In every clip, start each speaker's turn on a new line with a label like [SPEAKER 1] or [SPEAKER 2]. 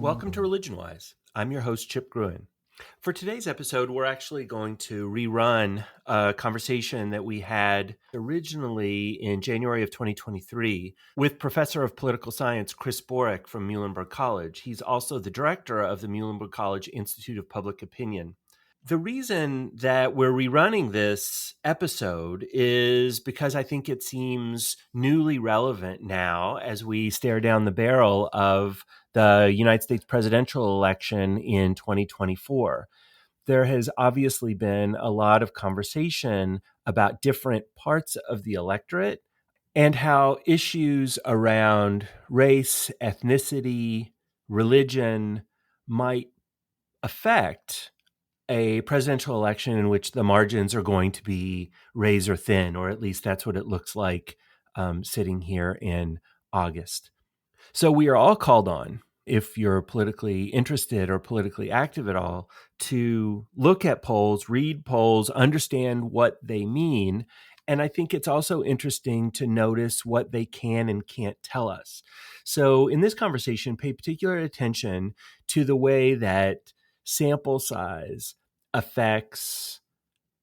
[SPEAKER 1] Welcome to Religion Wise. I'm your host, Chip Gruen. For today's episode, we're actually going to rerun a conversation that we had originally in January of 2023 with Professor of Political Science Chris Borick from Muhlenberg College. He's also the director of the Muhlenberg College Institute of Public Opinion. The reason that we're rerunning this episode is because I think it seems newly relevant now as we stare down the barrel of the United States presidential election in 2024. There has obviously been a lot of conversation about different parts of the electorate and how issues around race, ethnicity, religion might affect a presidential election in which the margins are going to be razor thin, or at least that's what it looks like sitting here in August. So we are all called on, if you're politically interested or politically active at all, to look at polls, read polls, understand what they mean. And I think it's also interesting to notice what they can and can't tell us. So in this conversation, pay particular attention to the way that sample size affects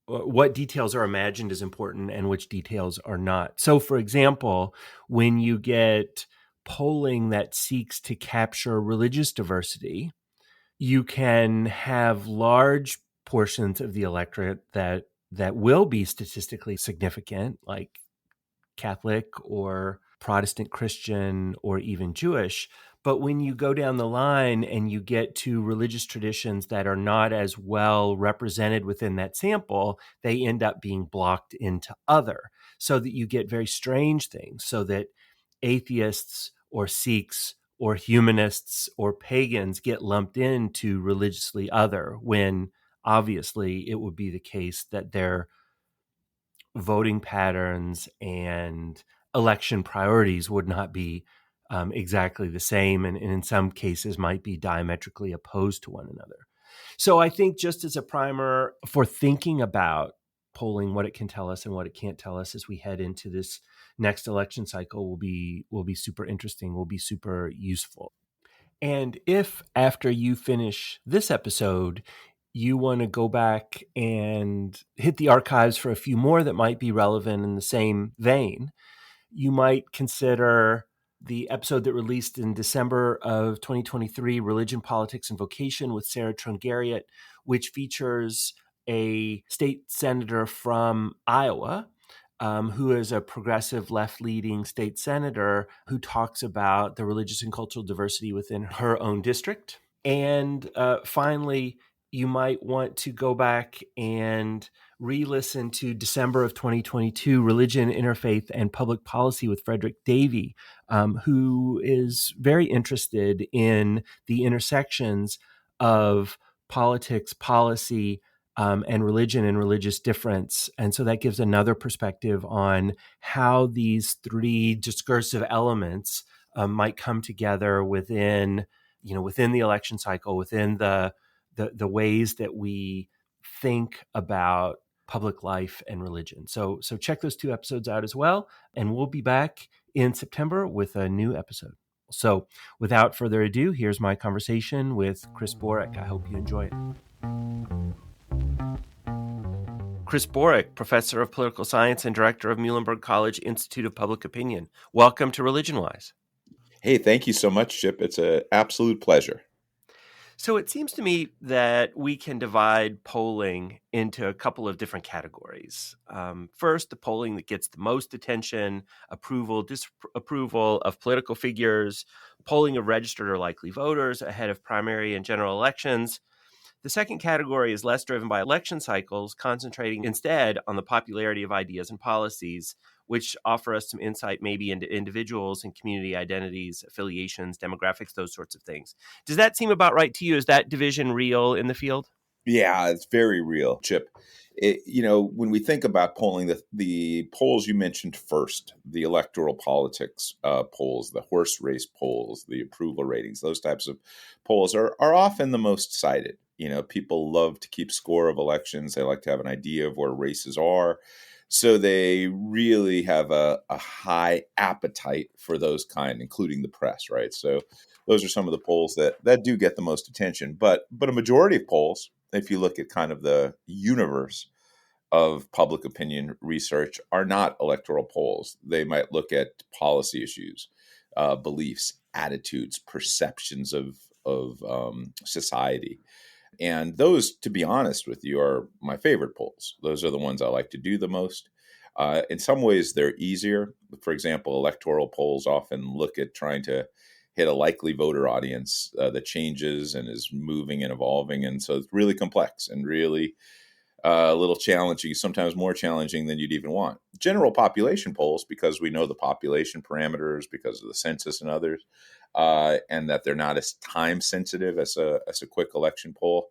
[SPEAKER 1] what details are imagined as important and which details are not. So, for example, when you get polling that seeks to capture religious diversity, you can have large portions of the electorate that will be statistically significant, like Catholic or Protestant Christian or even Jewish. But when you go down the line and you get to religious traditions that are not as well represented within that sample, they end up being blocked into other, so that you get very strange things, so that atheists or Sikhs or humanists or pagans get lumped into religiously other, when obviously it would be the case that their voting patterns and election priorities would not be exactly the same, and in some cases might be diametrically opposed to one another. So I think, just as a primer for thinking about polling, what it can tell us and what it can't tell us as we head into this next election cycle will be super interesting, will be super useful. And if after you finish this episode, you want to go back and hit the archives for a few more that might be relevant in the same vein, you might consider the episode that released in December of 2023, Religion, Politics, and Vocation with Sarah Trungariat, which features a state senator from Iowa, who is a progressive left-leaning state senator who talks about the religious and cultural diversity within her own district. And finally, you might want to go back and re-listen to December of 2022, Religion, Interfaith, and Public Policy with Frederick Davey, who is very interested in the intersections of politics, policy, and religion and religious difference. And so that gives another perspective on how these three discursive elements might come together within the election cycle, within the ways that we think about public life and religion. So check those two episodes out as well. And we'll be back in September with a new episode. So without further ado, here's my conversation with Chris Borick. I hope you enjoy it. Chris Borick, Professor of Political Science and Director of Muhlenberg College Institute of Public Opinion. Welcome to Religion Wise.
[SPEAKER 2] Hey, thank you so much, Chip. It's an absolute pleasure.
[SPEAKER 1] So it seems to me that we can divide polling into a couple of different categories. First, the polling that gets the most attention, approval, disapproval of political figures, polling of registered or likely voters ahead of primary and general elections. The second category is less driven by election cycles, concentrating instead on the popularity of ideas and policies, which offer us some insight maybe into individuals and community identities, affiliations, demographics, those sorts of things. Does that seem about right to you? Is that division real in the field?
[SPEAKER 2] Yeah, it's very real, Chip. When we think about polling, the polls you mentioned first, the electoral politics polls, the horse race polls, the approval ratings, those types of polls are often the most cited. People love to keep score of elections. They like to have an idea of where races are. So they really have a high appetite for those kind, including the press, right? So those are some of the polls that do get the most attention. But a majority of polls, if you look at kind of the universe of public opinion research, are not electoral polls. They might look at policy issues, beliefs, attitudes, perceptions of society. And those, to be honest with you, are my favorite polls. Those are the ones I like to do the most. In some ways, they're easier. For example, electoral polls often look at trying to hit a likely voter audience that changes and is moving and evolving. And so it's really complex and really a little challenging, sometimes more challenging than you'd even want. General population polls, because we know the population parameters, because of the census and others, and that they're not as time sensitive as a quick election poll,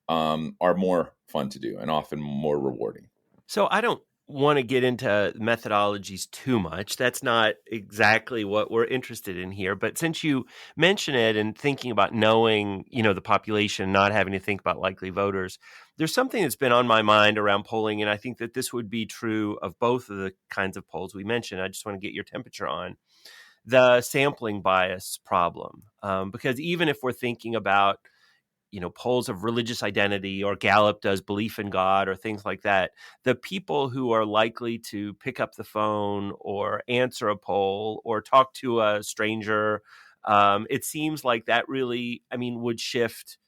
[SPEAKER 2] are more fun to do and often more rewarding.
[SPEAKER 1] So I don't want to get into methodologies too much. That's not exactly what we're interested in here. But since you mention it and thinking about knowing, the population, not having to think about likely voters, there's something that's been on my mind around polling. And I think that this would be true of both of the kinds of polls we mentioned. I just want to get your temperature on the sampling bias problem. Because even if we're thinking about polls of religious identity, or Gallup does belief in God or things like that, the people who are likely to pick up the phone or answer a poll or talk to a stranger, it seems like that really, would shift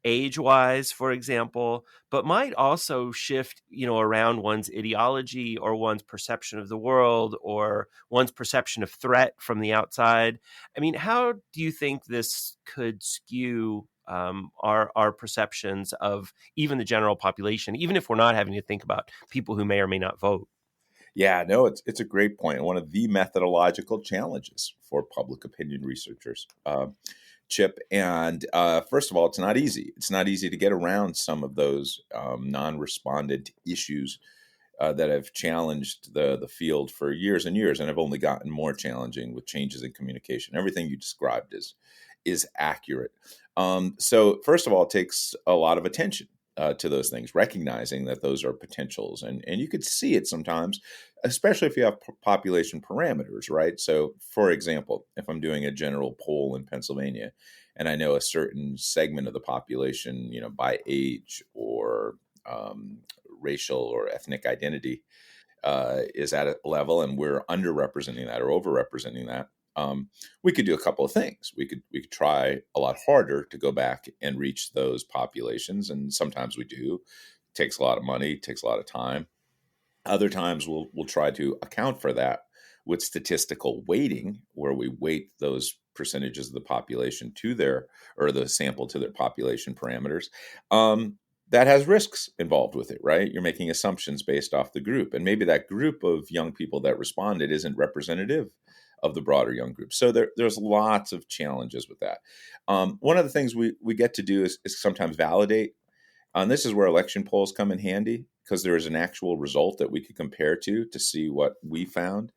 [SPEAKER 1] age-wise, for example, but might also shift, around one's ideology or one's perception of the world or one's perception of threat from the outside. How do you think this could skew our perceptions of even the general population, even if we're not having to think about people who may or may not vote?
[SPEAKER 2] Yeah, no, it's a great point. One of the methodological challenges for public opinion researchers, Chip. And first of all, it's not easy. It's not easy to get around some of those non-respondent issues that have challenged the field for years and years, and have only gotten more challenging with changes in communication. Everything you described is accurate. So first of all, it takes a lot of attention to those things, recognizing that those are potentials, and you could see it sometimes, especially if you have population parameters, right? So, for example, if I'm doing a general poll in Pennsylvania, and I know a certain segment of the population, by age or racial or ethnic identity is at a level, and we're underrepresenting that or overrepresenting that, we could do a couple of things. We could try a lot harder to go back and reach those populations, and sometimes we do. It takes a lot of money, takes a lot of time. Other times we'll try to account for that with statistical weighting, where we weight those percentages of the population to their, or the sample to their population parameters. That has risks involved with it, right? You're making assumptions based off the group, and maybe that group of young people that responded isn't representative of the broader young group. So there's lots of challenges with that. One of the things we get to do is sometimes validate. And this is where election polls come in handy, because there is an actual result that we could compare to see what we found.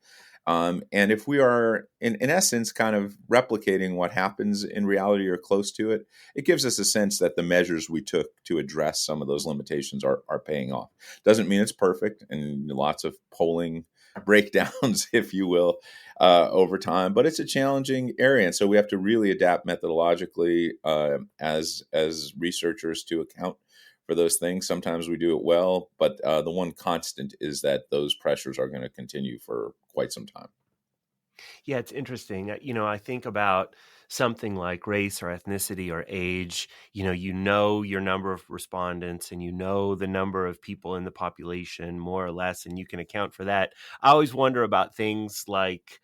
[SPEAKER 2] And if we are, in essence, kind of replicating what happens in reality or close to it, it gives us a sense that the measures we took to address some of those limitations are paying off. Doesn't mean it's perfect, and lots of polling breakdowns, if you will, over time, but it's a challenging area. And so we have to really adapt methodologically as researchers to account for those things. Sometimes we do it well, but the one constant is that those pressures are going to continue for quite some time.
[SPEAKER 1] Yeah, it's interesting. I think about something like race or ethnicity or age. You know your number of respondents, and the number of people in the population more or less, and you can account for that. I always wonder about things like,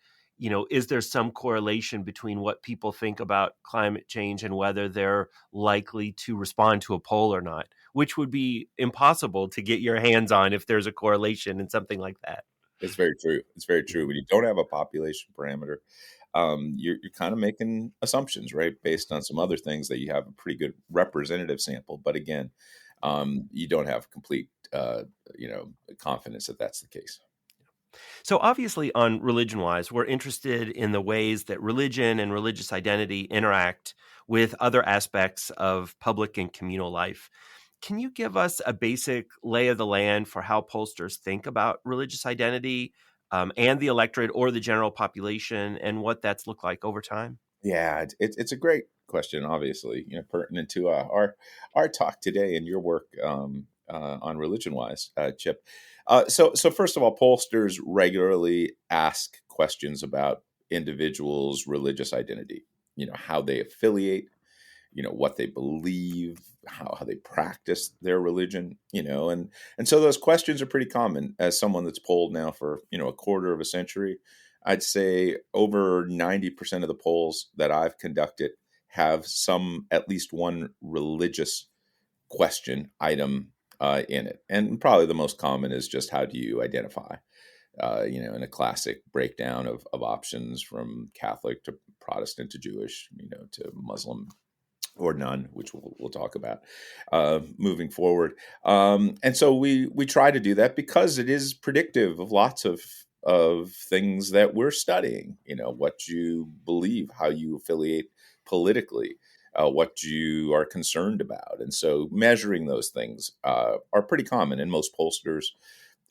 [SPEAKER 1] is there some correlation between what people think about climate change and whether they're likely to respond to a poll or not, which would be impossible to get your hands on if there's a correlation in something like that.
[SPEAKER 2] It's very true. It's very true. When you don't have a population parameter, you're kind of making assumptions, right, based on some other things that you have a pretty good representative sample. But again, you don't have complete, confidence that that's the case.
[SPEAKER 1] So obviously, on religion wise, we're interested in the ways that religion and religious identity interact with other aspects of public and communal life. can you give us a basic lay of the land for how pollsters think about religious identity, and the electorate or the general population, and what that's looked like over time?
[SPEAKER 2] Yeah, it's a great question. Obviously, pertinent to our talk today and your work on religion wise, Chip. So first of all, pollsters regularly ask questions about individuals' religious identity. How they affiliate, what they believe, how they practice their religion, and so those questions are pretty common. As someone that's polled now for a quarter of a century, I'd say over 90% of the polls that I've conducted have some, at least one religious question item in it. And probably the most common is just, how do you identify, in a classic breakdown of options from Catholic to Protestant to Jewish, to Muslim or none, which we'll talk about moving forward. And so we try to do that because it is predictive of lots of things that we're studying. What you believe, how you affiliate politically, what you are concerned about, and so measuring those things are pretty common. And most pollsters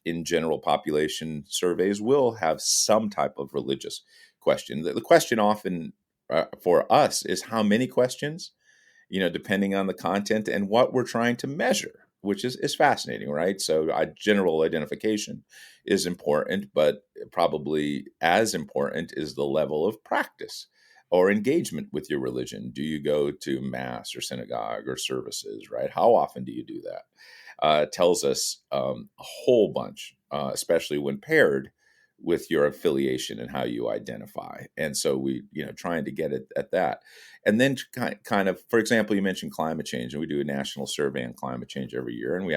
[SPEAKER 2] in general population surveys will have some type of religious question. The question often for us is how many questions, depending on the content and what we're trying to measure, which is fascinating, right? So, general identification is important, but probably as important is the level of practice or engagement with your religion. Do you go to mass or synagogue or services, right? How often do you do that? Tells us a whole bunch, especially when paired with your affiliation and how you identify. And so we, trying to get at that. And then kind of, for example, you mentioned climate change, and we do a national survey on climate change every year. And we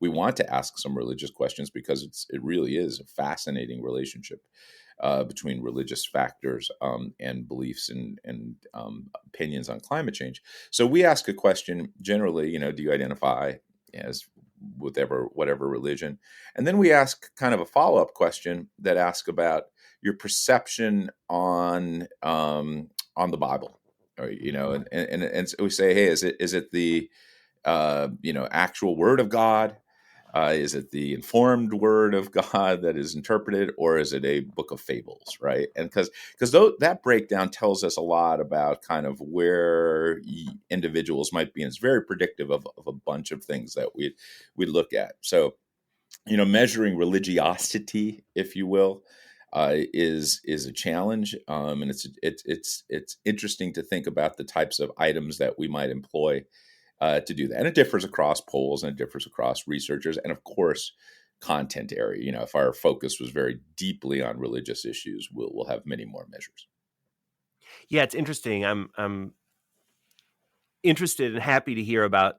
[SPEAKER 2] want to ask some religious questions because it really is a fascinating relationship between religious factors and beliefs and opinions on climate change. So we ask a question generally, do you identify as whatever religion? And then we ask kind of a follow-up question that asks about your perception on the Bible, or, and so we say, hey, is it the actual Word of God? Is it the informed Word of God that is interpreted, or is it a book of fables, right? And because that breakdown tells us a lot about kind of where individuals might be, and it's very predictive of a bunch of things that we look at. So, measuring religiosity, if you will, is a challenge, and it's interesting to think about the types of items that we might employ to do that. And it differs across polls, and it differs across researchers, and of course, content area. If our focus was very deeply on religious issues, we'll have many more measures.
[SPEAKER 1] Yeah, it's interesting. I'm interested and happy to hear about,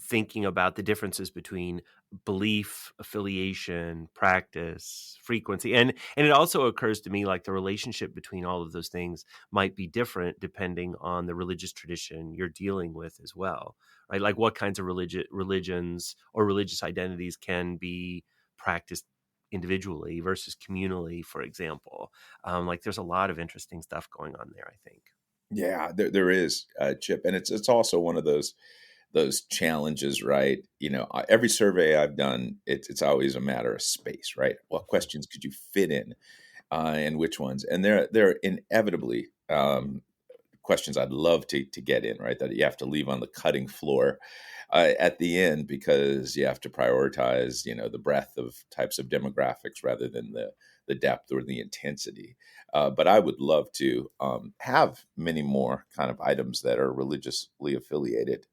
[SPEAKER 1] thinking about the differences between belief, affiliation, practice, frequency. And it also occurs to me like the relationship between all of those things might be different depending on the religious tradition you're dealing with as well. Right? Like what kinds of religions or religious identities can be practiced individually versus communally, for example. Like there's a lot of interesting stuff going on there, I think.
[SPEAKER 2] Yeah, there is, Chip, and it's also one of those challenges, right? Every survey I've done, it's always a matter of space, right? What questions could you fit in, and which ones? And they're inevitably questions I'd love to get in, right? That you have to leave on the cutting floor at the end, because you have to prioritize, the breadth of types of demographics rather than the depth or the intensity. But I would love to have many more kind of items that are religiously affiliated,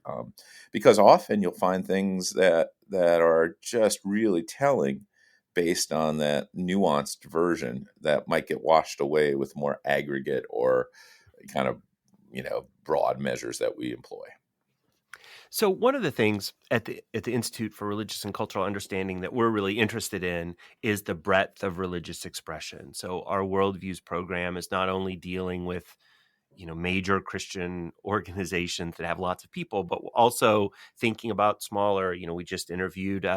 [SPEAKER 2] because often you'll find things that are just really telling based on that nuanced version that might get washed away with more aggregate or kind of broad measures that we employ.
[SPEAKER 1] So one of the things at the Institute for Religious and Cultural Understanding that we're really interested in is the breadth of religious expression. So our Worldviews program is not only dealing with major Christian organizations that have lots of people, but also thinking about smaller. We just interviewed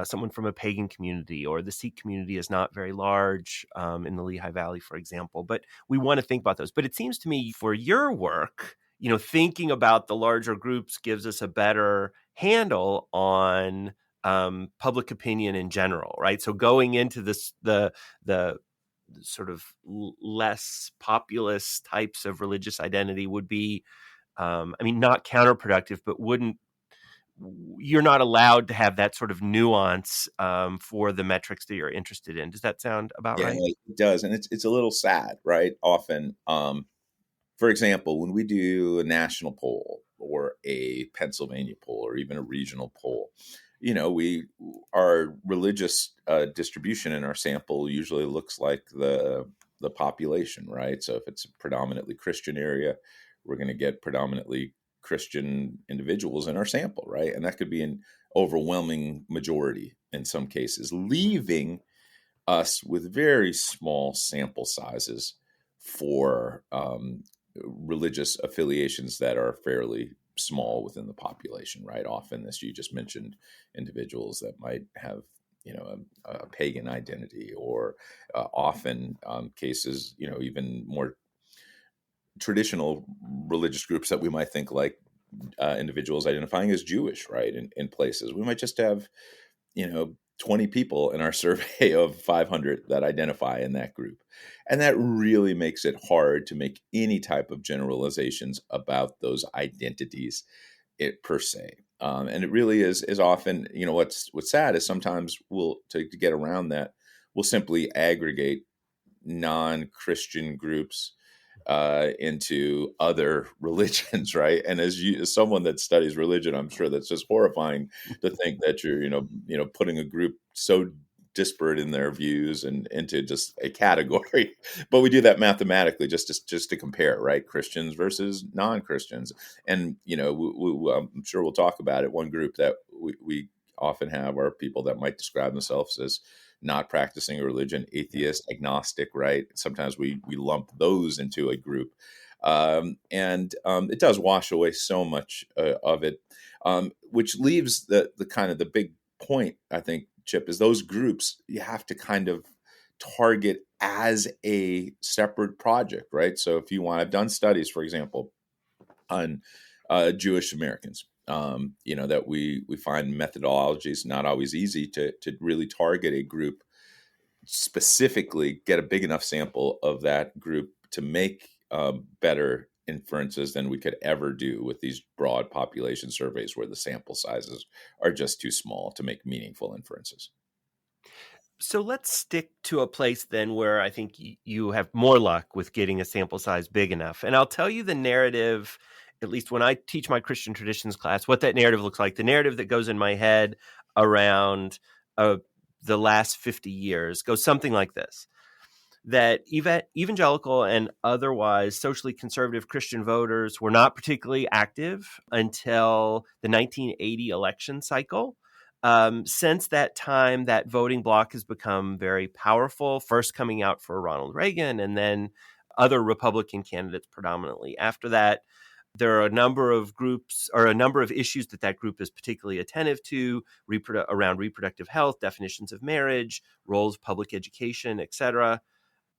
[SPEAKER 1] someone from a pagan community, or the Sikh community is not very large in the Lehigh Valley, for example. But we want to think about those. But it seems to me for your work, thinking about the larger groups gives us a better handle on public opinion in general, right? So going into the sort of less populist types of religious identity would be, not counterproductive, but wouldn't you're not allowed to have that sort of nuance for the metrics that you're interested in. Does that sound about
[SPEAKER 2] Yeah,
[SPEAKER 1] right?
[SPEAKER 2] it does, and it's a little sad, right? Often, for example, when we do a national poll or a Pennsylvania poll or even a regional poll, we our religious distribution in our sample usually looks like the population, right? So if it's a predominantly Christian area, we're going to get predominantly Christian individuals in our sample, right? And that could be an overwhelming majority in some cases, leaving us with very small sample sizes for religious affiliations that are fairly small within the population, right? Often, as you just mentioned, individuals that might have a pagan identity, or often cases, even more traditional religious groups that we might think like individuals identifying as Jewish, right? In places we might just have 20 people in our survey of 500 that identify in that group. And that really makes it hard to make any type of generalizations about those identities per se. And it really is often, what's sad is sometimes to get around that, we'll simply aggregate non-Christian groups into other religions, right? And as someone that studies religion, I'm sure that's just horrifying to think that you're, putting a group so disparate in their views and into just a category. But we do that mathematically just to compare, right? Christians versus non-Christians, and I'm sure we'll talk about it. One group that we often have are people that might describe themselves as not practicing a religion, atheist, agnostic, right? Sometimes we lump those into a group. And it does wash away so much of it, which leaves the kind of the big point, I think, Chip, is those groups you have to kind of target as a separate project, right? So if you want, I've done studies, for example, on Jewish Americans. That we find methodologies not always easy to really target a group specifically, get a big enough sample of that group to make better inferences than we could ever do with these broad population surveys where the sample sizes are just too small to make meaningful inferences.
[SPEAKER 1] So let's stick to a place then where I think you have more luck with getting a sample size big enough. And I'll tell you the narrative, at least when I teach my Christian traditions class, what that narrative looks like. The narrative that goes in my head around the last 50 years goes something like this: that evangelical and otherwise socially conservative Christian voters were not particularly active until the 1980 election cycle. Since that time, that voting bloc has become very powerful, first coming out for Ronald Reagan and then other Republican candidates predominantly. After that, there are a number of groups or a number of issues that group is particularly attentive to, around reproductive health, definitions of marriage, roles of public education, etc.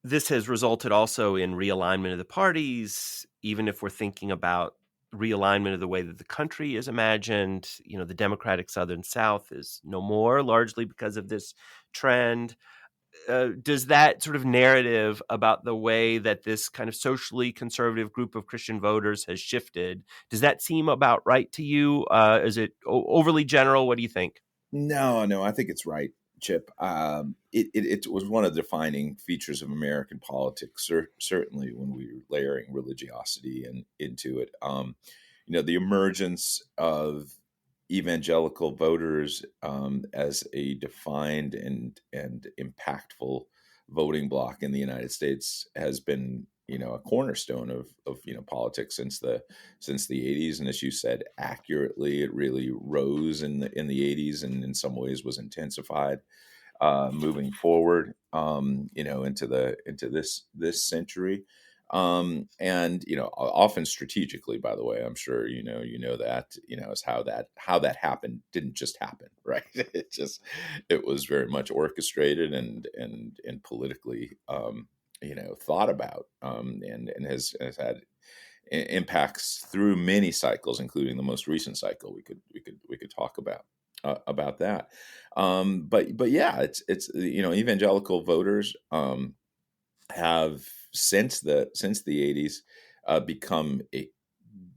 [SPEAKER 1] This has resulted also in realignment of the parties, even if we're thinking about realignment of the way that the country is imagined. The Democratic Southern South is no more, largely because of this trend. Does that sort of narrative about the way that this kind of socially conservative group of Christian voters has shifted, does that seem about right to you? Is it overly general? What do you think?
[SPEAKER 2] No, I think it's right, Chip. It was one of the defining features of American politics, certainly when we were layering religiosity into it. The emergence of evangelical voters as a defined and impactful voting bloc in the United States has been a cornerstone of politics since the 80s. And as you said accurately, it really rose in the 80s and in some ways was intensified moving forward, into this century, and often strategically. By the way, I'm sure that is how that happened. Didn't just happen, right? It was very much orchestrated and politically thought about, and has had impacts through many cycles, including the most recent cycle. We could talk about that. But yeah, it's evangelical voters have since the 80s become a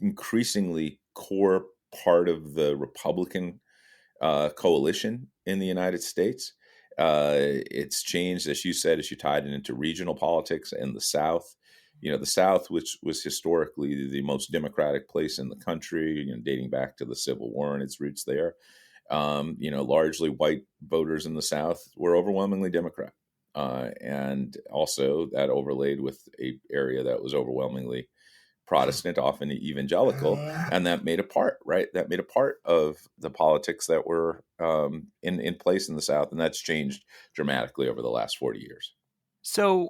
[SPEAKER 2] increasingly core part of the Republican coalition in the United States. It's changed, as you said, as you tied it into regional politics in the South. The South, which was historically the most democratic place in the country, dating back to the Civil War and its roots there. Largely white voters in the South were overwhelmingly Democrat. And also that overlaid with a area that was overwhelmingly Protestant, often evangelical, and that made a part, right? That made a part of the politics that were in place in the South, and that's changed dramatically over the last 40 years.
[SPEAKER 1] So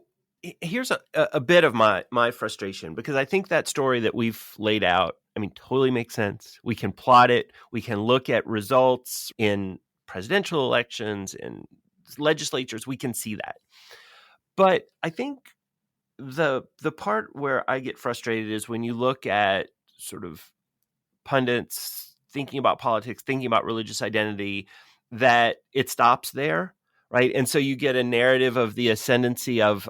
[SPEAKER 1] here's a bit of my frustration, because I think that story that we've laid out, totally makes sense. We can plot it. We can look at results in presidential elections, in legislatures. We can see that. But I think the part where I get frustrated is when you look at sort of pundits thinking about politics, thinking about religious identity, that it stops there, right? And so you get a narrative of the ascendancy of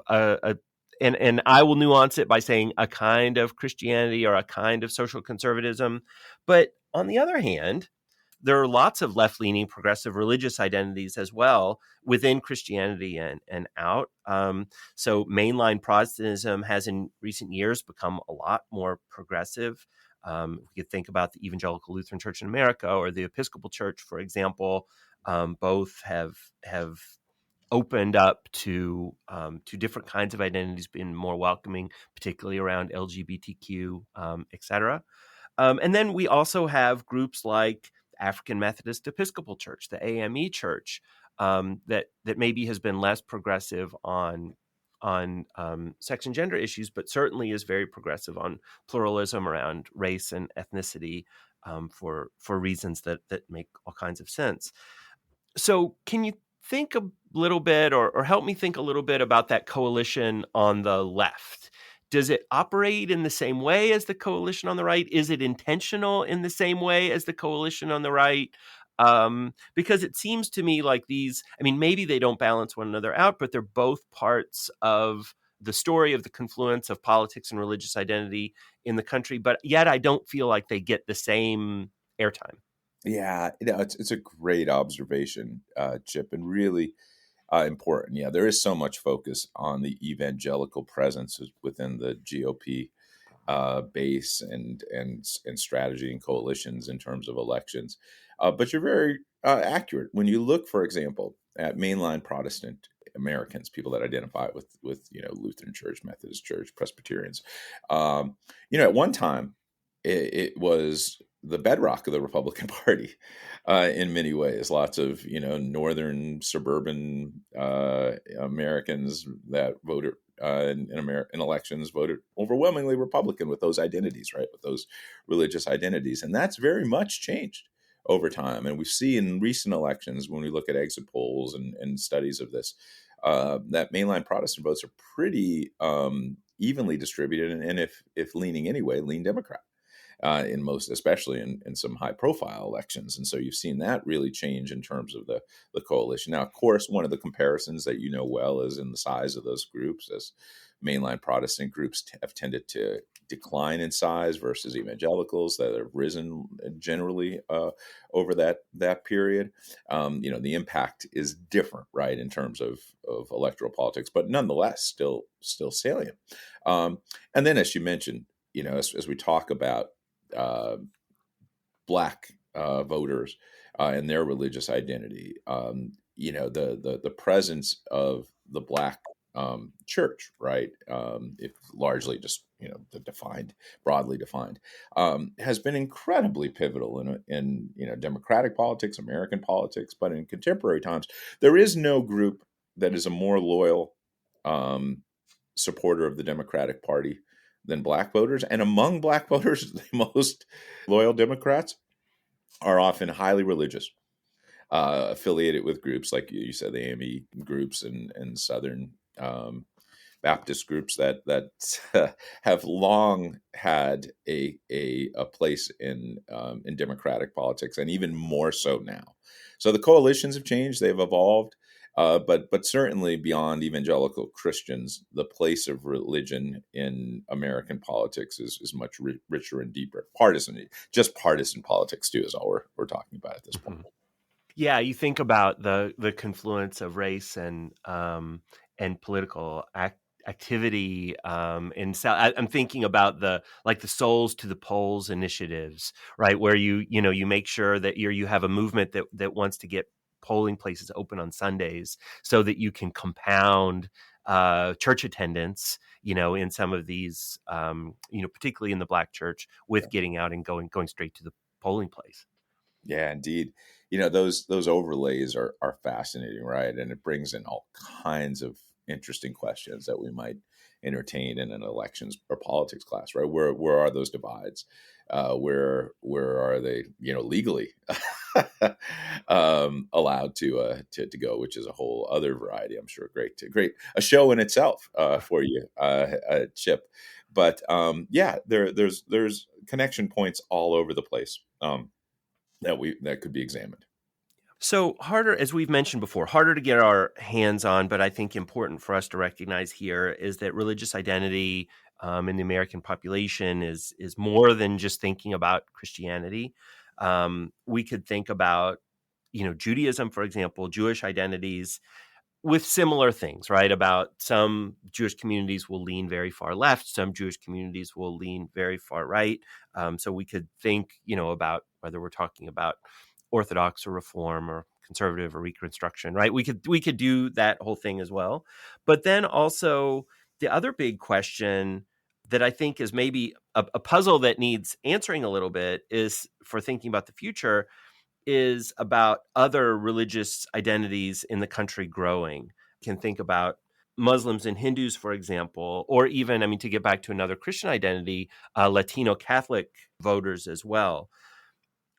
[SPEAKER 1] and I will nuance it by saying a kind of Christianity or a kind of social conservatism. But on the other hand, there are lots of left-leaning progressive religious identities as well within Christianity and out. So mainline Protestantism has in recent years become a lot more progressive. We could think about the Evangelical Lutheran Church in America or the Episcopal Church, for example. Both have opened up to different kinds of identities, being more welcoming, particularly around LGBTQ, et cetera. And then we also have groups like African Methodist Episcopal Church, the AME Church, that maybe has been less progressive on sex and gender issues, but certainly is very progressive on pluralism around race and ethnicity, for reasons that make all kinds of sense. So can you think a little bit, or help me think a little bit about that coalition on the left? Does it operate in the same way as the coalition on the right? Is it intentional in the same way as the coalition on the right? Because it seems to me like these, maybe they don't balance one another out, but they're both parts of the story of the confluence of politics and religious identity in the country. But yet I don't feel like they get the same airtime.
[SPEAKER 2] Yeah, it's a great observation, Chip, and really important. Yeah, there is so much focus on the evangelical presence within the GOP base and strategy and coalitions in terms of elections. But you're very accurate when you look, for example, at mainline Protestant Americans, people that identify with Lutheran Church, Methodist Church, Presbyterians. At one time, it was the bedrock of the Republican Party in many ways. Lots of northern suburban Americans that voted in elections voted overwhelmingly Republican with those identities, right? With those religious identities, and that's very much changed over time. And we see in recent elections, when we look at exit polls and studies of this, that mainline Protestant votes are pretty evenly distributed, and if leaning anyway, lean Democrat. In most, especially in some high profile elections. And so you've seen that really change in terms of the coalition. Now, of course, one of the comparisons that you know well is in the size of those groups, as mainline Protestant groups have tended to decline in size versus evangelicals that have risen generally over that period. The impact is different, right, in terms of electoral politics, but nonetheless still salient. And then, as you mentioned, as we talk about Black voters and their religious identity, the presence of the Black church, right? If largely just broadly defined, has been incredibly pivotal in democratic politics, American politics, but in contemporary times, there is no group that is a more loyal supporter of the Democratic Party than Black voters. And among Black voters, the most loyal Democrats are often highly religious, affiliated with groups like you said, the AME groups and Southern Baptist groups that have long had a place in democratic politics, and even more so now. So the coalitions have changed; they've evolved. But certainly beyond evangelical Christians, the place of religion in American politics is much richer and deeper. Partisan politics too is all we're talking about at this point.
[SPEAKER 1] Mhm. Yeah, you think about the confluence of race and political activity. And so I'm thinking about the Souls to the Polls initiatives, right? Where you make sure that you have a movement that wants to get polling places open on Sundays so that you can compound church attendance, in some of these, particularly in the Black church, with getting out and going straight to the polling place.
[SPEAKER 2] Yeah, indeed. Those overlays are fascinating, right? And it brings in all kinds of interesting questions that we might entertain in an elections or politics class, right? Where are those divides? Where are they, legally allowed to go, which is a whole other variety. I'm sure great a show in itself for you, Chip. But yeah, there's connection points all over the place. That could be examined.
[SPEAKER 1] So harder, as we've mentioned before, harder to get our hands on, but I think important for us to recognize here is that religious identity in the American population is more than just thinking about Christianity. We could think about, Judaism, for example, Jewish identities with similar things, right? About some Jewish communities will lean very far left, some Jewish communities will lean very far right. So we could think, about whether we're talking about Orthodox or Reform or conservative or Reconstruction, right? We could do that whole thing as well. But then also the other big question that I think is maybe a puzzle that needs answering a little bit is for thinking about the future is about other religious identities in the country growing. You can think about Muslims and Hindus, for example, or even, to get back to another Christian identity, Latino Catholic voters as well.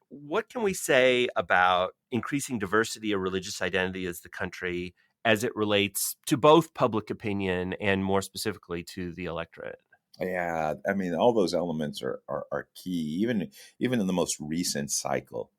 [SPEAKER 1] What can we say about increasing diversity of religious identity as the country as it relates to both public opinion and more specifically to the electorate?
[SPEAKER 2] Yeah, I mean, all those elements are key, even in the most recent cycle,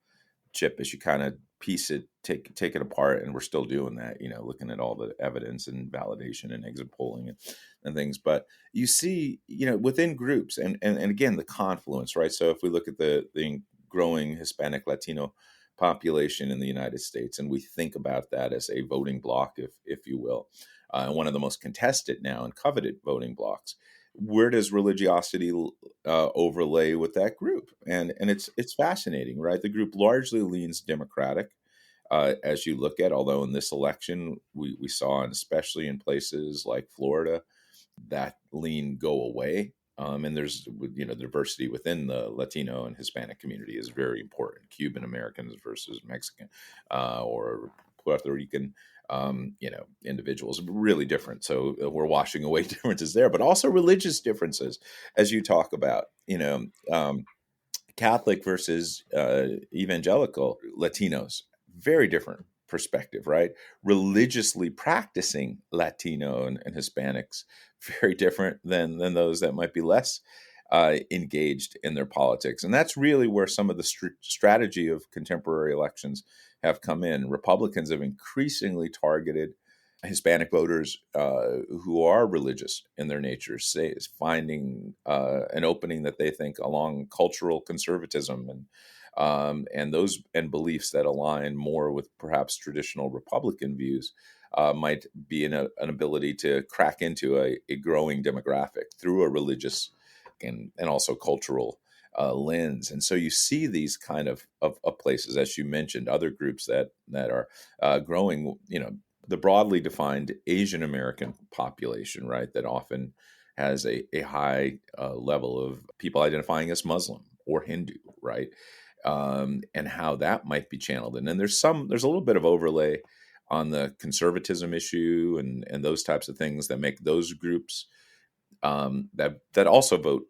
[SPEAKER 2] Chip, as you kind of piece it, take it apart, and we're still doing that, looking at all the evidence and validation and exit polling and things. But you see, within groups and again, the confluence, right? So if we look at the growing Hispanic Latino population in the United States, and we think about that as a voting bloc, if you will, one of the most contested now and coveted voting blocs, where does religiosity overlay with that group? And it's fascinating, right? The group largely leans Democratic, as you look at. Although in this election, we saw, and especially in places like Florida, that lean go away. And there's diversity within the Latino and Hispanic community is very important. Cuban Americans versus Mexican or Puerto Rican individuals, really different. So we're washing away differences there, but also religious differences, as you talk about, Catholic versus evangelical Latinos, very different perspective, right? Religiously practicing Latino and Hispanics, very different than those that might be less engaged in their politics. And that's really where some of the strategy of contemporary elections have come in. Republicans have increasingly targeted Hispanic voters who are religious in their nature, say, is finding an opening that they think along cultural conservatism and those and beliefs that align more with perhaps traditional Republican views might be an ability to crack into a growing demographic through a religious and also cultural lens. And so you see these kind of places, as you mentioned, other groups that are growing, the broadly defined Asian American population, right, that often has a high level of people identifying as Muslim or Hindu, right, and how that might be channeled. And then there's a little bit of overlay on the conservatism issue and those types of things that make those groups that also vote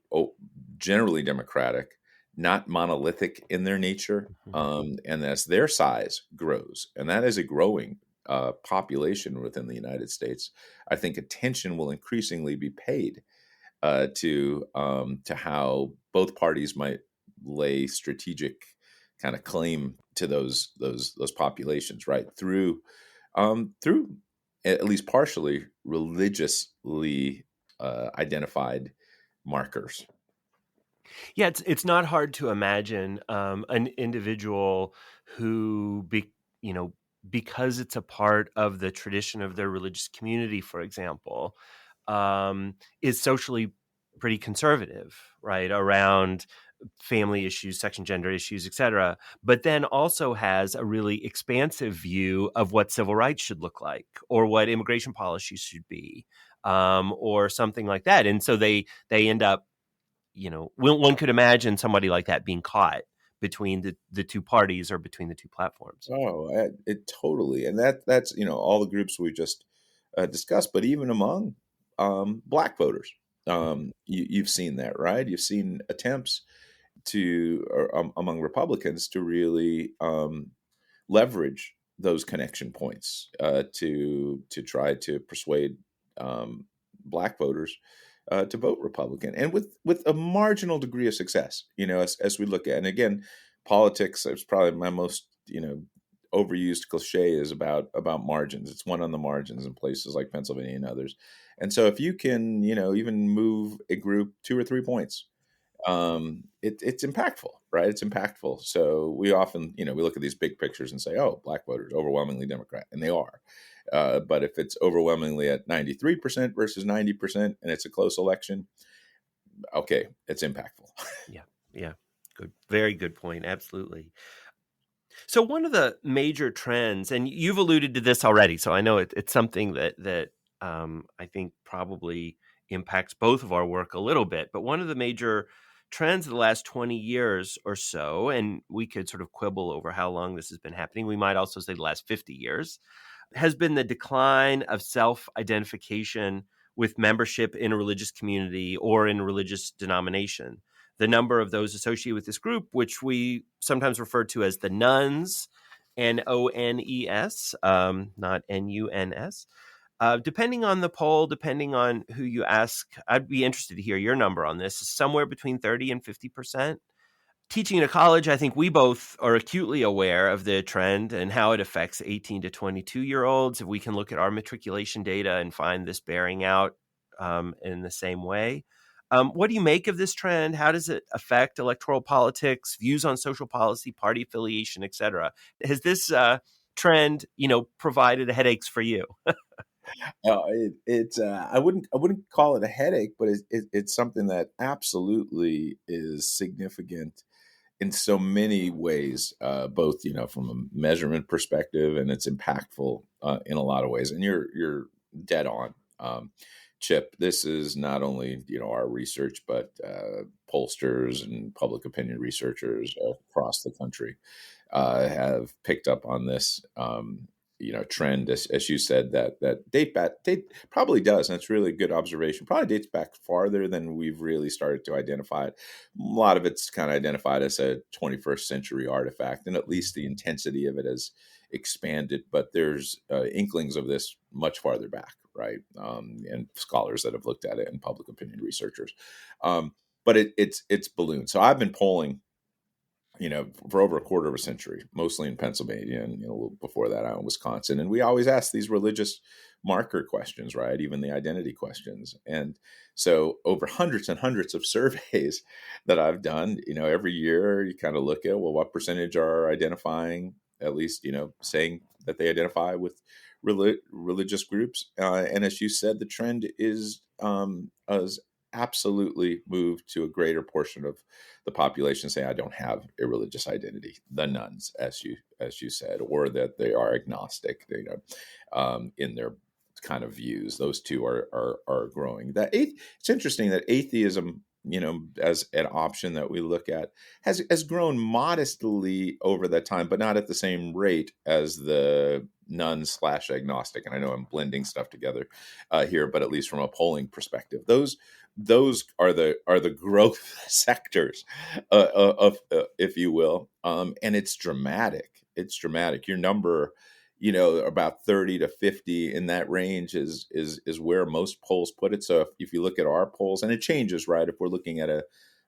[SPEAKER 2] generally Democratic, not monolithic in their nature,
[SPEAKER 1] Mhm.
[SPEAKER 2] and as their size grows, and that is a growing population within the United States, I think attention will increasingly be paid to how both parties might lay strategic kind of claim to those populations, right? Through at least partially religiously identified markers.
[SPEAKER 1] Yeah, it's not hard to imagine an individual who, you know, because it's a part of the tradition of their religious community, for example, is socially pretty conservative, right, around family issues, sex and gender issues, etc. But then also has a really expansive view of what civil rights should look like, or what immigration policies should be, or something like that. And so they end up, one could imagine somebody like that being caught between the two parties or between the two platforms.
[SPEAKER 2] Oh, it totally, and that's all the groups we just discussed, but even among Black voters, you've seen that, right? You've seen attempts among Republicans to really leverage those connection points to try to persuade um, Black voters to vote Republican, and with a marginal degree of success. As we look at, and again, politics is probably my most overused cliche is about margins. It's won on the margins in places like Pennsylvania and others. And so if you can, even move a group 2 or 3 points, it's impactful, right? It's impactful. So we often, we look at these big pictures and say, oh, Black voters overwhelmingly Democrat, and they are. But if it's overwhelmingly at 93% versus 90%, and it's a close election, okay, it's impactful.
[SPEAKER 1] Yeah, yeah, good, very good point. Absolutely. So one of the major trends, and you've alluded to this already, so I know it's something that I think probably impacts both of our work a little bit. But one of the major trends of the last 20 years or so, and we could sort of quibble over how long this has been happening. We might also say the last 50 years, has been the decline of self-identification with membership in a religious community or in a religious denomination. The number of those associated with this group, which we sometimes refer to as the nuns, Nones, not Nuns. Depending on the poll, depending on who you ask, I'd be interested to hear your number on this. Somewhere between 30 and 50%. Teaching at a college, I think we both are acutely aware of the trend and how it affects 18 to 22-year-olds. If we can look at our matriculation data and find this bearing out in the same way. What do you make of this trend? How does it affect electoral politics, views on social policy, party affiliation, et cetera? Has this trend, provided headaches for you?
[SPEAKER 2] I wouldn't call it a headache, but it's something that absolutely is significant in so many ways, both from a measurement perspective, and it's impactful in a lot of ways. And you're dead on, Chip. This is not only our research, but pollsters and public opinion researchers across the country have picked up on this. Trend, as you said, that date probably does, and it's really a good observation. Probably dates back farther than we've really started to identify it. A lot of it's kind of identified as a 21st century artifact, and at least the intensity of it has expanded. But there's inklings of this much farther back, right? And scholars that have looked at it, and public opinion researchers. But it's ballooned. So I've been polling for over a quarter of a century, mostly in Pennsylvania, and a little before that out in Wisconsin. And we always ask these religious marker questions, right? Even the identity questions. And so over hundreds and hundreds of surveys that I've done, every year you kind of look at, well, what percentage are identifying, at least, saying that they identify with religious groups. And as you said, the trend is absolutely moved to a greater portion of the population say I don't have a religious identity, the nuns, as you said, or that they are agnostic, in their kind of views. Those two are growing. It's interesting that atheism, as an option that we look at, has grown modestly over that time, but not at the same rate as the nun/agnostic. And I know I'm blending stuff together here, but at least from a polling perspective, those are the growth sectors of if you will, and it's dramatic. Your number, about 30 to 50 in that range is where most polls put it. So if you look at our polls, and it changes, right? If we're looking at an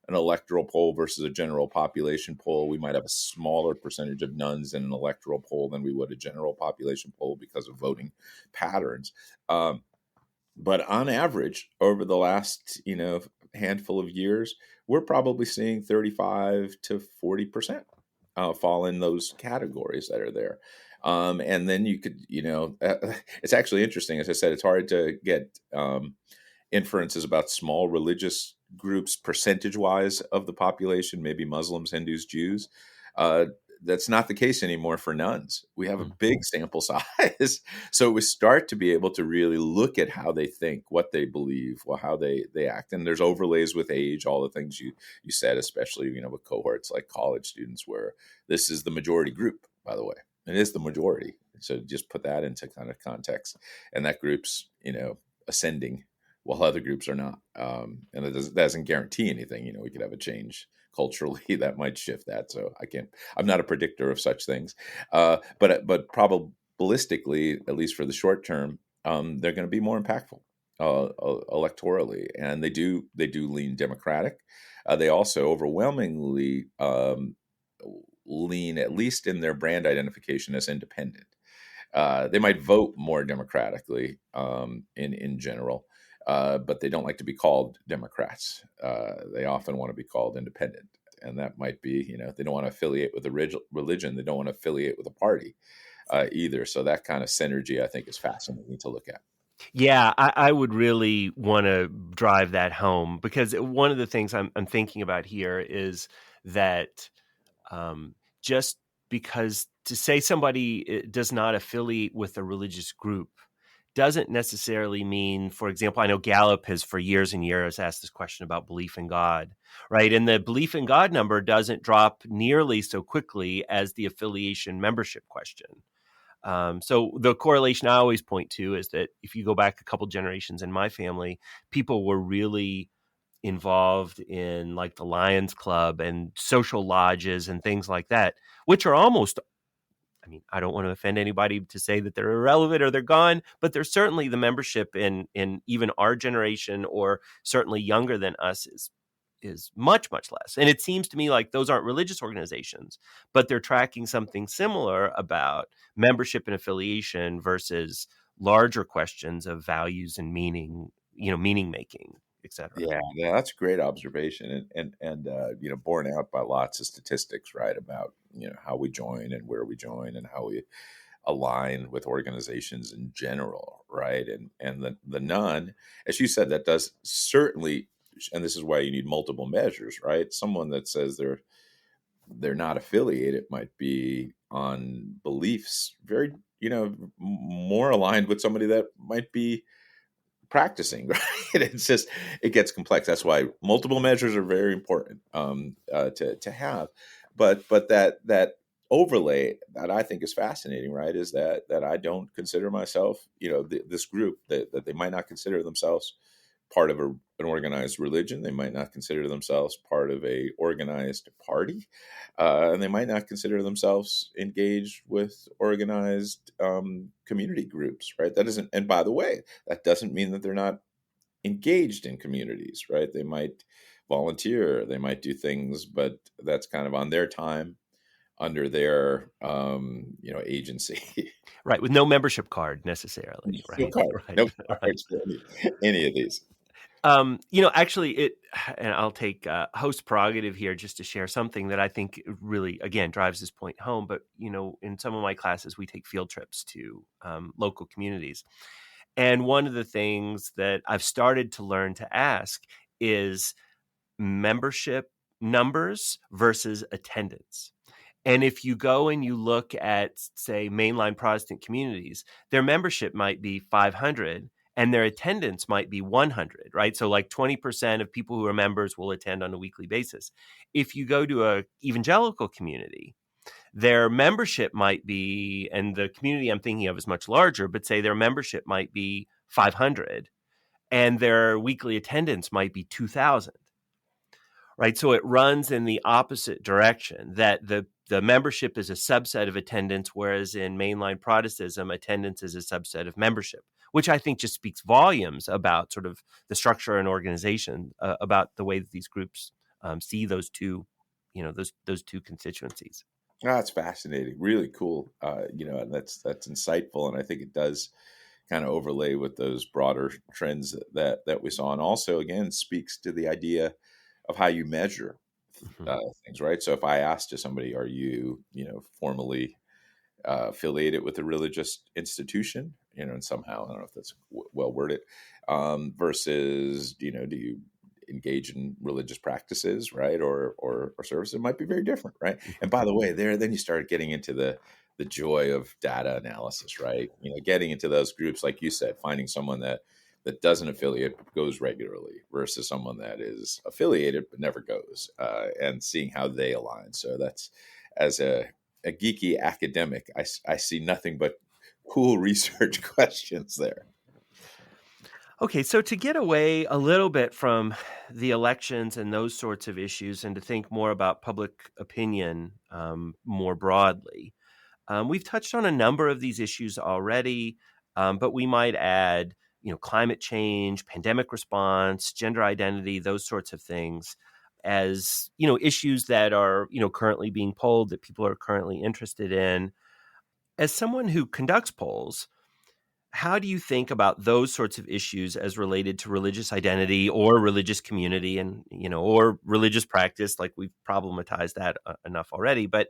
[SPEAKER 2] electoral poll versus a general population poll, we might have a smaller percentage of nuns in an electoral poll than we would a general population poll because of voting patterns. But on average, over the last handful of years, we're probably seeing 35 to 40% fall in those categories that are there. And then you could, it's actually interesting. As I said, it's hard to get inferences about small religious groups percentage wise of the population, maybe Muslims, Hindus, Jews. That's not the case anymore for nuns. We have a big sample size. So we start to be able to really look at how they think, what they believe, well, how they act. And there's overlays with age, all the things you said, especially, with cohorts like college students, where this is the majority group, by the way. It is the majority. So just put that into kind of context. And that group's, ascending while other groups are not. And that doesn't guarantee anything. We could have a change culturally that might shift that. So I'm not a predictor of such things. But probabilistically, at least for the short term, they're going to be more impactful electorally. And they do lean Democratic. They also overwhelmingly lean, at least in their brand identification, as independent. They might vote more democratically in general, but they don't like to be called Democrats. They often want to be called independent. And that might be, they don't want to affiliate with a religion. They don't want to affiliate with a party either. So that kind of synergy, I think, is fascinating to look at.
[SPEAKER 1] Yeah, I would really want to drive that home, because one of the things I'm thinking about here is that just because to say somebody does not affiliate with a religious group doesn't necessarily mean, for example, I know Gallup has for years and years asked this question about belief in God, right? And the belief in God number doesn't drop nearly so quickly as the affiliation membership question. So the correlation I always point to is that if you go back a couple generations in my family, people were really involved in like the Lions Club and social lodges and things like that, which are almost, I mean, I don't want to offend anybody to say that they're irrelevant or they're gone, but there's certainly the membership in even our generation, or certainly younger than us, is much, much less. And it seems to me like those aren't religious organizations, but they're tracking something similar about membership and affiliation versus larger questions of values and meaning, meaning making, et cetera.
[SPEAKER 2] Yeah, that's a great observation, and borne out by lots of statistics, right, about how we join and where we join and how we align with organizations in general, right? And the nun, as you said, that does certainly, and this is why you need multiple measures, right? Someone that says they're not affiliated might be on beliefs very more aligned with somebody that might be practicing, right? It's just, it gets complex. That's why multiple measures are very important to have. But that overlay that I think is fascinating, right, is that I don't consider myself, this group that they might not consider themselves part of an organized religion. They might not consider themselves part of a organized party, and they might not consider themselves engaged with organized community groups. Right? That doesn't. And by the way, that doesn't mean that they're not engaged in communities. Right? They might volunteer. They might do things, but that's kind of on their time, under their agency.
[SPEAKER 1] Right. With no membership card necessarily.
[SPEAKER 2] No
[SPEAKER 1] Right.
[SPEAKER 2] card,
[SPEAKER 1] Right.
[SPEAKER 2] no
[SPEAKER 1] Right.
[SPEAKER 2] cards for any of these.
[SPEAKER 1] Actually, and I'll take host prerogative here just to share something that I think really, again, drives this point home. But, in some of my classes, we take field trips to local communities. And one of the things that I've started to learn to ask is membership numbers versus attendance. And if you go and you look at, say, mainline Protestant communities, their membership might be 500 and their attendance might be 100, right? So like 20% of people who are members will attend on a weekly basis. If you go to a evangelical community, their membership might be, and the community I'm thinking of is much larger, but say their membership might be 500 and their weekly attendance might be 2,000. Right. So it runs in the opposite direction, that the the membership is a subset of attendance, whereas in mainline Protestantism, attendance is a subset of membership, which I think just speaks volumes about sort of the structure and organization, about the way that these groups see those two, those two constituencies.
[SPEAKER 2] That's fascinating. Really cool. And that's insightful, and I think it does kind of overlay with those broader trends that we saw, and also again speaks to the idea of how you measure
[SPEAKER 1] Mhm.
[SPEAKER 2] things, right? So if I asked to somebody, "Are you, formally affiliated with a religious institution?" And somehow I don't know if that's well worded, versus do you engage in religious practices, right, or service? It might be very different, right? And by the way, then you start getting into the joy of data analysis, right? Getting into those groups, like you said, finding someone that doesn't affiliate but goes regularly versus someone that is affiliated but never goes, and seeing how they align. So that's, as a geeky academic, I see nothing but cool research questions there.
[SPEAKER 1] Okay, so to get away a little bit from the elections and those sorts of issues and to think more about public opinion more broadly, we've touched on a number of these issues already, but we might add, climate change, pandemic response, gender identity, those sorts of things as, issues that are, currently being polled, that people are currently interested in. As someone who conducts polls, how do you think about those sorts of issues as related to religious identity or religious community and, or religious practice? Like we've problematized that enough already. But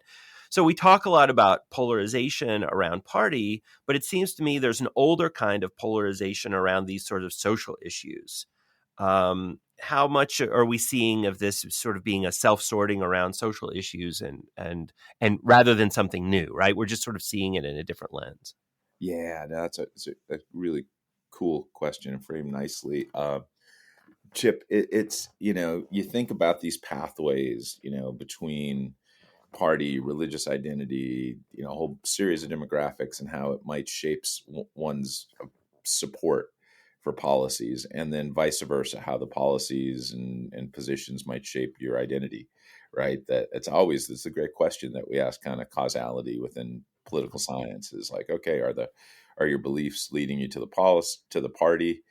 [SPEAKER 1] so we talk a lot about polarization around party, but it seems to me there's an older kind of polarization around these sort of social issues. How much are we seeing of this sort of being a self-sorting around social issues and rather than something new, right? We're just sort of seeing it in a different lens.
[SPEAKER 2] Yeah, no, it's a really cool question and framed nicely. Chip, it's you think about these pathways, between party, religious identity, a whole series of demographics and how it might shapes one's support for policies, and then vice versa, how the policies and positions might shape your identity, right? That it's a great question that we ask, kind of causality within political science is like, okay, are your beliefs leading you to the policy, to the party?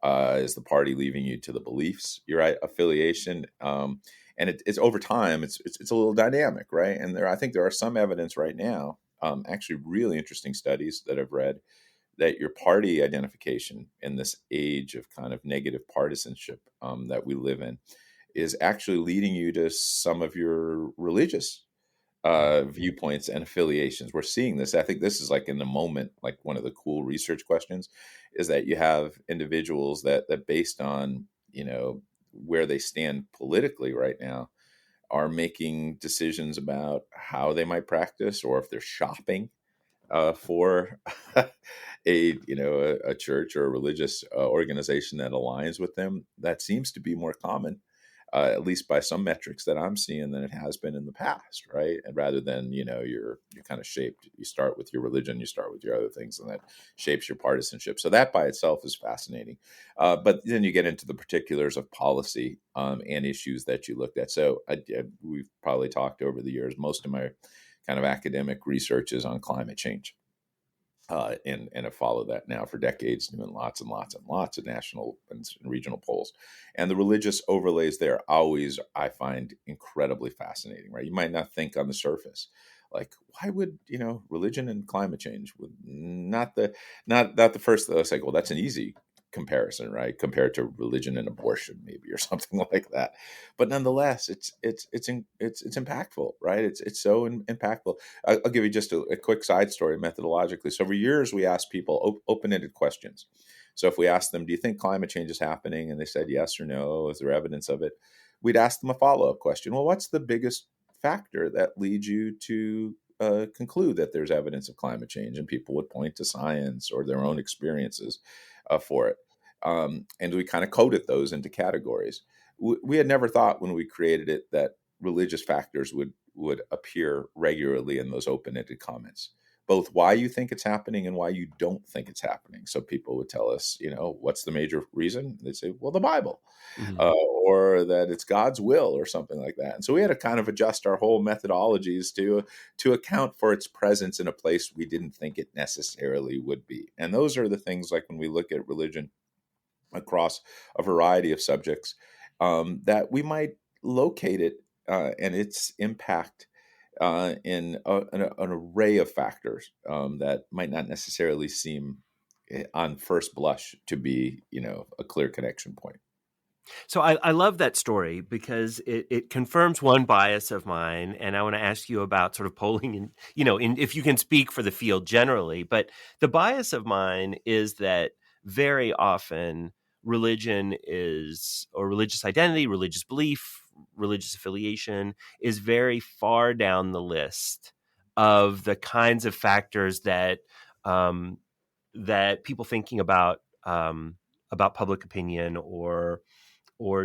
[SPEAKER 2] Is the party leaving you to the beliefs, your affiliation? And it's over time, it's a little dynamic, right? And I think there are some evidence right now, actually really interesting studies that I've read, that your party identification in this age of kind of negative partisanship that we live in is actually leading you to some of your religious viewpoints and affiliations. We're seeing this. I think this is like in the moment, like one of the cool research questions is that you have individuals that based on, where they stand politically right now, are making decisions about how they might practice, or if they're shopping for a church or a religious organization that aligns with them. That seems to be more common, at least by some metrics that I'm seeing, than it has been in the past, right? And rather than you're kind of shaped. You start with your religion, you start with your other things, and that shapes your partisanship. So that by itself is fascinating. But then you get into the particulars of policy and issues that you looked at. So we've probably talked over the years. Most of my kind of academic research is on climate change. And have followed that now for decades, doing lots and lots and lots of national and regional polls. And the religious overlays there always, I find, incredibly fascinating, right? You might not think on the surface, like, why would, religion and climate change would not the first, I was like, well, that's an easy comparison, right? Compared to religion and abortion, maybe, or something like that. But nonetheless, it's impactful, right? It's so impactful. I'll give you just a quick side story methodologically. So for years, we asked people open-ended questions. So if we asked them, do you think climate change is happening? And they said yes or no. Is there evidence of it? We'd ask them a follow-up question. Well, what's the biggest factor that leads you to conclude that there's evidence of climate change? And people would point to science or their own experiences for it. And we kind of coded those into categories. We had never thought when we created it that religious factors would appear regularly in those open-ended comments. both why you think it's happening and why you don't think it's happening. So people would tell us, what's the major reason? They'd say, well, the Bible,
[SPEAKER 1] Mhm.
[SPEAKER 2] or that it's God's will or something like that. And so we had to kind of adjust our whole methodologies to account for its presence in a place we didn't think it necessarily would be. And those are the things, like when we look at religion across a variety of subjects, that we might locate it and its impact in an array of factors that might not necessarily seem on first blush to be, a clear connection point.
[SPEAKER 1] So I love that story because it confirms one bias of mine, and I want to ask you about sort of polling and if you can speak for the field generally. But the bias of mine is that very often religion is, or religious identity, religious belief, religious affiliation is very far down the list of the kinds of factors that um, that people thinking about public opinion or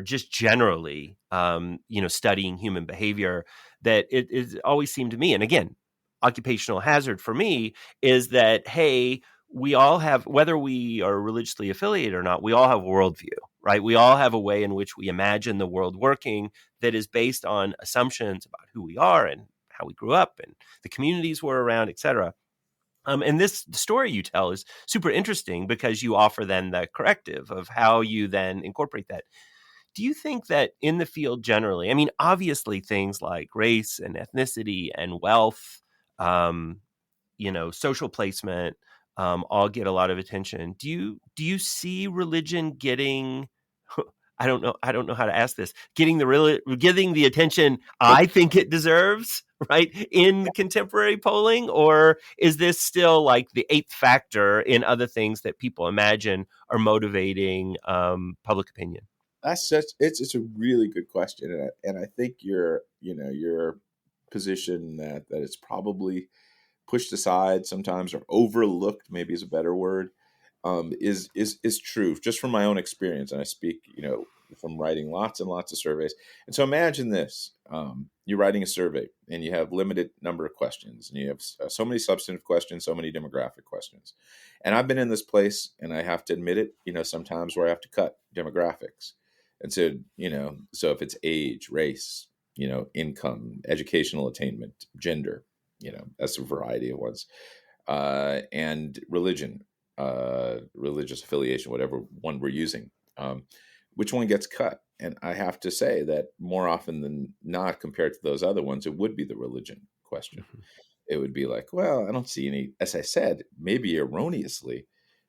[SPEAKER 1] just generally, studying human behavior, that it always seemed to me, and again, occupational hazard for me is that, hey, we all have, whether we are religiously affiliated or not, we all have a worldview, right? We all have a way in which we imagine the world working that is based on assumptions about who we are and how we grew up and the communities we're around, et cetera. And this story you tell is super interesting because you offer then the corrective of how you then incorporate that. Do you think that in the field generally, I mean, obviously things like race and ethnicity and wealth, um, social placement, all get a lot of attention. Do you see religion getting? I don't know how to ask this. Getting the attention I think it deserves, right, in contemporary polling, or is this still like the eighth factor in other things that people imagine are motivating public opinion?
[SPEAKER 2] That's such it's a really good question, and I think your position that it's probably pushed aside sometimes or overlooked, maybe is a better word, is true just from my own experience. And I speak, from writing lots and lots of surveys. And so imagine this: you're writing a survey, and you have limited number of questions, and you have so many substantive questions, so many demographic questions. And I've been in this place, and I have to admit it, sometimes where I have to cut demographics. And so, so if it's age, race, income, educational attainment, gender, that's a variety of ones, and religion, religious affiliation, whatever one we're using, which one gets cut? And I have to say that more often than not, compared to those other ones, it would be the religion question.
[SPEAKER 1] Mhm.
[SPEAKER 2] It would be like, well, I don't see any, as I said, maybe erroneously,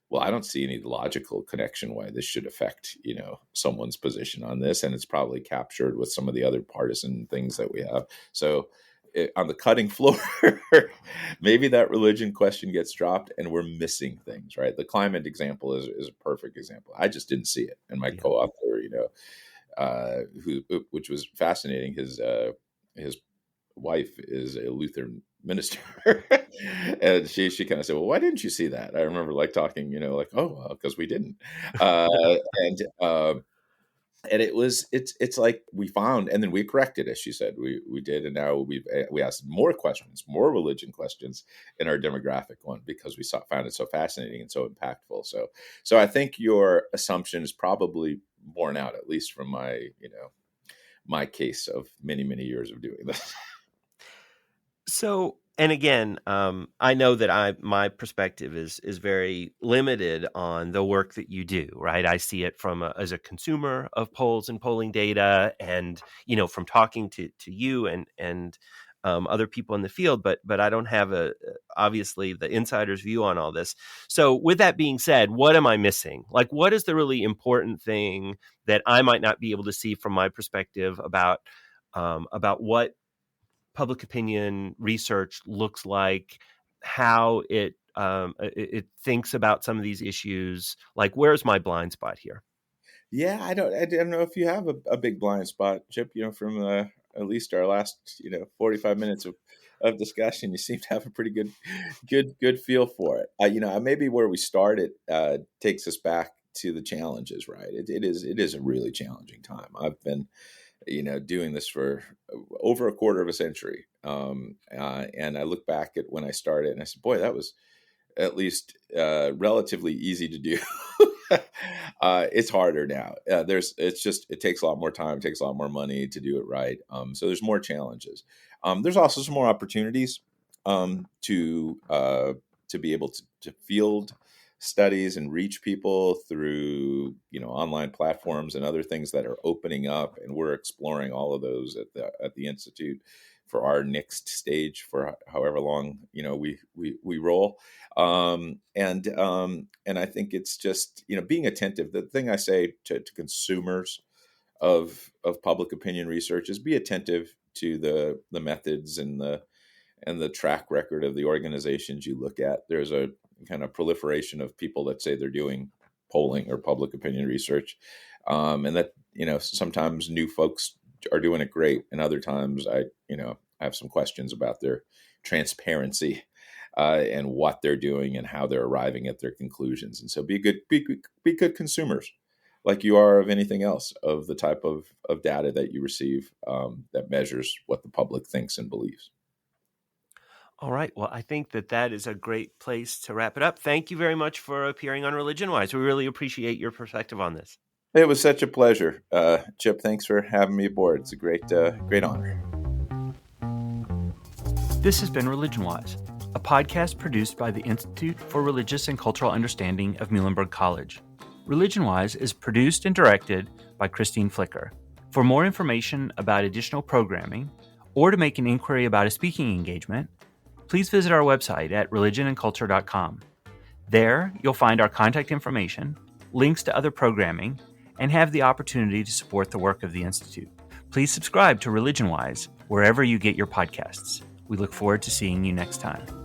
[SPEAKER 2] well, I don't see any logical connection why this should affect, someone's position on this. And it's probably captured with some of the other partisan things that we have. So on the cutting floor, maybe that religion question gets dropped and we're missing things, right? The climate example is a perfect example. I just didn't see it. And my
[SPEAKER 1] Yeah.
[SPEAKER 2] co-author, which was fascinating, his wife is a Lutheran minister. And she kind of said, well, why didn't you see that? I remember like talking, like, oh, well, because we didn't. And it's like we found, and then we corrected, as she said, we did. And now we asked more questions, more religion questions in our demographic one, because we found it so fascinating and so impactful. So I think your assumption is probably borne out, at least from my case of many, many years of doing this.
[SPEAKER 1] So, and again, I know that my perspective is very limited on the work that you do, right? I see it as a consumer of polls and polling data, and from talking to you and other people in the field, but I don't have obviously the insider's view on all this. So, with that being said, what am I missing? Like, what is the really important thing that I might not be able to see from my perspective about what public opinion research looks like, how it thinks about some of these issues. Like, where's my blind spot here?
[SPEAKER 2] Yeah, I don't know if you have a big blind spot, Chip. From at least our last 45 minutes of discussion, you seem to have a pretty good feel for it. Maybe where we started takes us back to the challenges, right? It is a really challenging time. I've been doing this for over a quarter of a century. And I look back at when I started, and I said, boy, that was at least relatively easy to do. It's harder now. It takes a lot more time, it takes a lot more money to do it right. So there's more challenges. There's also some more opportunities to be able to field studies and reach people through online platforms and other things that are opening up, and we're exploring all of those at the institute for our next stage for however long we roll. And I think it's just being attentive. The thing I say to consumers of public opinion research is be attentive to the methods and the track record of the organizations you look at. There's a kind of proliferation of people that say they're doing polling or public opinion research, and that sometimes new folks are doing it great, and other times I have some questions about their transparency and what they're doing and how they're arriving at their conclusions. And so be good consumers, like you are of anything else, of the type of data that you receive that measures what the public thinks and believes.
[SPEAKER 1] All right. Well, I think that is a great place to wrap it up. Thank you very much for appearing on Religion Wise. We really appreciate your perspective on this.
[SPEAKER 2] It was such a pleasure. Chip, thanks for having me aboard. It's a great honor.
[SPEAKER 3] This has been Religion Wise, a podcast produced by the Institute for Religious and Cultural Understanding of Muhlenberg College. Religion Wise is produced and directed by Christine Flicker. For more information about additional programming, or to make an inquiry about a speaking engagement, please visit our website at religionandculture.com. There, you'll find our contact information, links to other programming, and have the opportunity to support the work of the Institute. Please subscribe to Religion Wise wherever you get your podcasts. We look forward to seeing you next time.